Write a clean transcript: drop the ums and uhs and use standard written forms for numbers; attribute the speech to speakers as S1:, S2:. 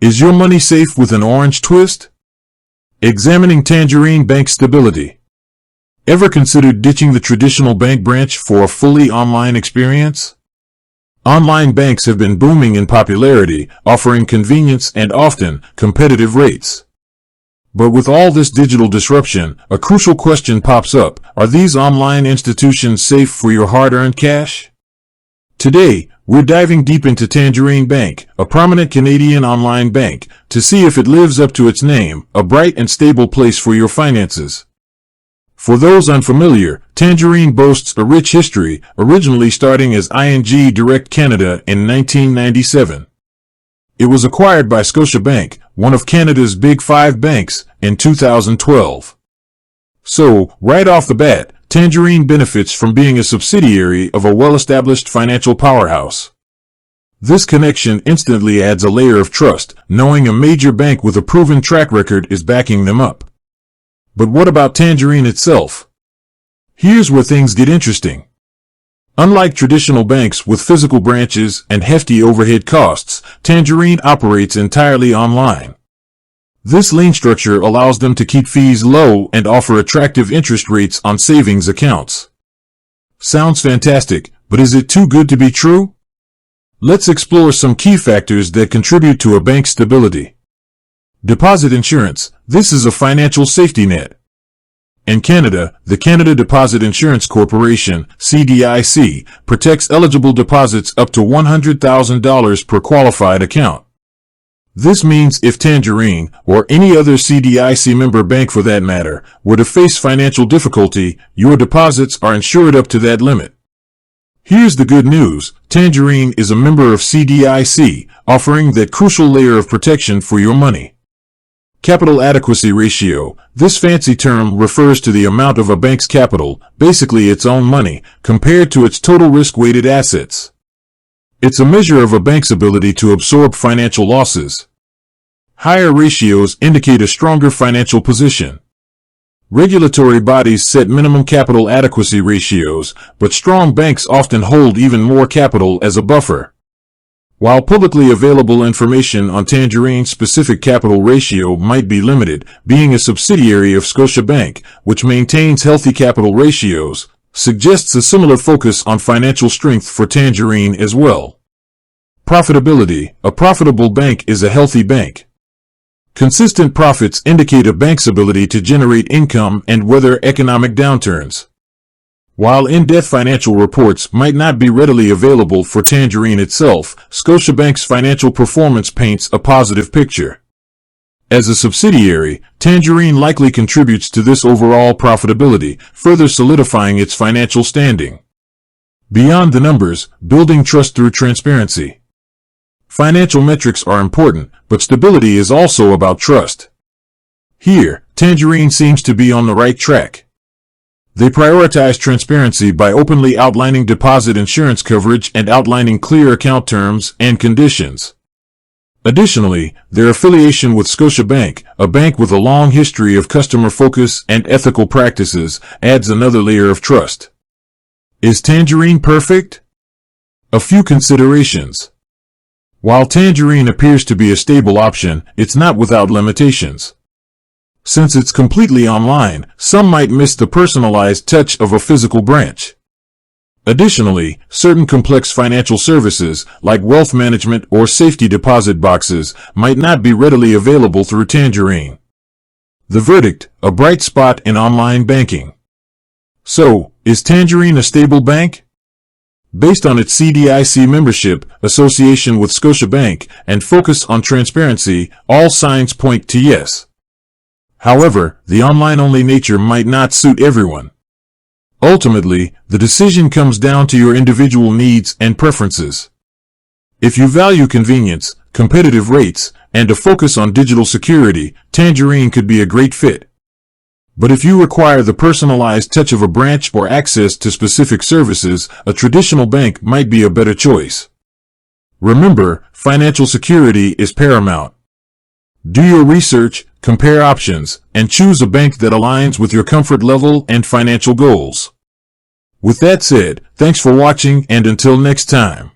S1: Is your money safe with an orange twist? Examining Tangerine Bank stability. Ever considered ditching the traditional bank branch for a fully online experience? Online banks have been booming in popularity, offering convenience and often competitive rates. But with all this digital disruption, a crucial question pops up. Are these online institutions safe for your hard-earned cash? Today, we're diving deep into Tangerine Bank, a prominent Canadian online bank, to see if it lives up to its name, a bright and stable place for your finances. For those unfamiliar, Tangerine boasts a rich history, originally starting as ING Direct Canada in 1997. It was acquired by Scotiabank, one of Canada's Big Five banks, in 2012. So, right off the bat, Tangerine benefits from being a subsidiary of a well-established financial powerhouse. This connection instantly adds a layer of trust, knowing a major bank with a proven track record is backing them up. But what about Tangerine itself? Here's where things get interesting. Unlike traditional banks with physical branches and hefty overhead costs, Tangerine operates entirely online. This lean structure allows them to keep fees low and offer attractive interest rates on savings accounts. Sounds fantastic, but is it too good to be true? Let's explore some key factors that contribute to a bank's stability. Deposit insurance. This is a financial safety net. In Canada, the Canada Deposit Insurance Corporation, CDIC, protects eligible deposits up to $100,000 per qualified account. This means if Tangerine, or any other CDIC member bank for that matter, were to face financial difficulty, your deposits are insured up to that limit. Here's the good news. Tangerine is a member of CDIC, offering that crucial layer of protection for your money. Capital adequacy ratio. This fancy term refers to the amount of a bank's capital, basically its own money, compared to its total risk-weighted assets. It's a measure of a bank's ability to absorb financial losses. Higher ratios indicate a stronger financial position. Regulatory bodies set minimum capital adequacy ratios, but strong banks often hold even more capital as a buffer. While publicly available information on Tangerine's specific capital ratio might be limited, being a subsidiary of Scotiabank, which maintains healthy capital ratios, suggests a similar focus on financial strength for Tangerine as well. Profitability. A profitable bank is a healthy bank. Consistent profits indicate a bank's ability to generate income and weather economic downturns. While in-depth financial reports might not be readily available for Tangerine itself, Scotiabank's financial performance paints a positive picture. As a subsidiary, Tangerine likely contributes to this overall profitability, further solidifying its financial standing. Beyond the numbers, building trust through transparency. Financial metrics are important, but stability is also about trust. Here, Tangerine seems to be on the right track. They prioritize transparency by openly outlining deposit insurance coverage and outlining clear account terms and conditions. Additionally, their affiliation with Scotiabank, a bank with a long history of customer focus and ethical practices, adds another layer of trust. Is Tangerine perfect? A few considerations. While Tangerine appears to be a stable option, it's not without limitations. Since it's completely online, some might miss the personalized touch of a physical branch. Additionally, certain complex financial services, like wealth management or safety deposit boxes, might not be readily available through Tangerine. The verdict: a bright spot in online banking. So, is Tangerine a stable bank? Based on its CDIC membership, association with Scotiabank, and focus on transparency, all signs point to yes. However, the online-only nature might not suit everyone. Ultimately, the decision comes down to your individual needs and preferences. If you value convenience, competitive rates, and a focus on digital security, Tangerine could be a great fit. But if you require the personalized touch of a branch or access to specific services, a traditional bank might be a better choice. Remember, financial security is paramount. Do your research, compare options, and choose a bank that aligns with your comfort level and financial goals. With that said, thanks for watching, and until next time.